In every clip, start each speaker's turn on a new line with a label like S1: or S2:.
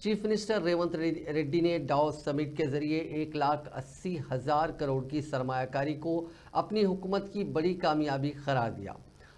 S1: Chief minister Revanth Reddy ने Davos summit के जरिए 1,80,000 करोड़ की सरमायाकारी को अपनी हुकूमत की बड़ी कामयाबी करार दिया।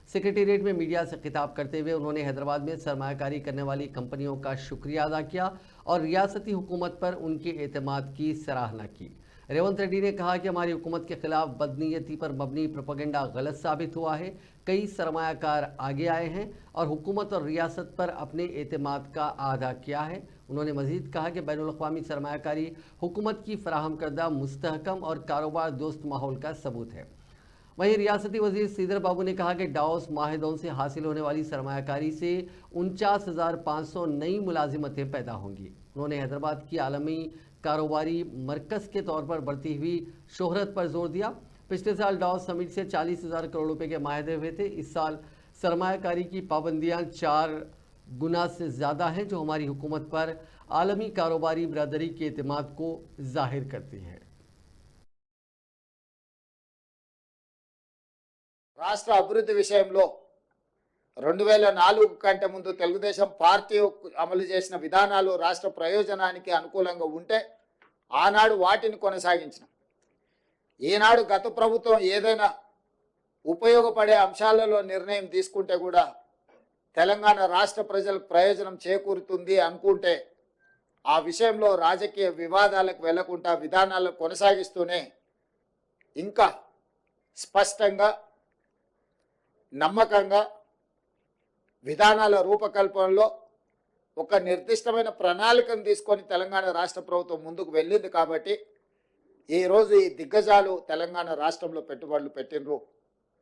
S1: सेक्रेटेरिएट में मीडिया से खिताब करते हुए उन्होंने हैदराबाद में सरमायाकारी करने वाली कंपनियों का शुक्रिया अदा किया और रियासती हुकूमत पर उनके एतमाद की सराहना की। रेवंत रेड्डी ने कहा कि हमारी हुकूमत के खिलाफ बदनीयती पर मबनी प्रोपेगेंडा गलत साबित हुआ है। कई सरमायाकार आगे आए हैं और हुकूमत और रियासत पर अपने एतमाद का आदा किया है। उन्होंने मजीद कहा कि बैनुल अक़वामी सरमायाकारी हुकूमत की फराहम करदा मुस्तहकम और कारोबार दोस्त माहौल का सबूत है। वहीं रियासती वजीर श्रीधर बाबू ने कहा कि डावोस माहिदों से हासिल होने वाली सरमायाकारी से 49,500 नई मुलाजिमतें पैदा होंगी। उन्होंने हैदराबाद की आलमी कारोबारी मरकज़ के तौर पर बढ़ती हुई शोहरत पर जोर दिया। पिछले साल डावोस समिट से 40,000 करोड़ रुपए के माहदे हुए थे। इस साल सरमायाकारी की पाबंदियां 4 गुना से ज़्यादा हैं, जो हमारी हुकूमत पर आलमी कारोबारी बरादरी के एतमाद को जाहिर करती है।
S2: రాష్ట్ర అభివృద్ధి విషయంలో 2004 కంటే ముందు తెలుగుదేశం పార్టీ అమలు చేసిన విధానాలు రాష్ట్ర ప్రయోజనానికి అనుకూలంగా ఉంటే ఆనాడు వాటిని కొనసాగించిన ఈనాడు గత ప్రభుత్వం ఏదైనా ఉపయోగపడే అంశాలలో నిర్ణయం తీసుకుంటే కూడా తెలంగాణ రాష్ట్ర ప్రజలకు ప్రయోజనం చేకూరుతుంది అనుకుంటే ఆ విషయంలో రాజకీయ వివాదాలకు వెళ్లకుండా విధానాలను కొనసాగిస్తూనే ఇంకా స్పష్టంగా నమ్మకంగా విధానాల రూపకల్పనలో ఒక నిర్దిష్టమైన ప్రణాళికను తీసుకొని తెలంగాణ రాష్ట్ర ప్రభుత్వం ముందుకు వెళ్ళింది కాబట్టి ఈరోజు ఈ దిగ్గజాలు తెలంగాణ రాష్ట్రంలో పెట్టుబడులు పెట్టినరు।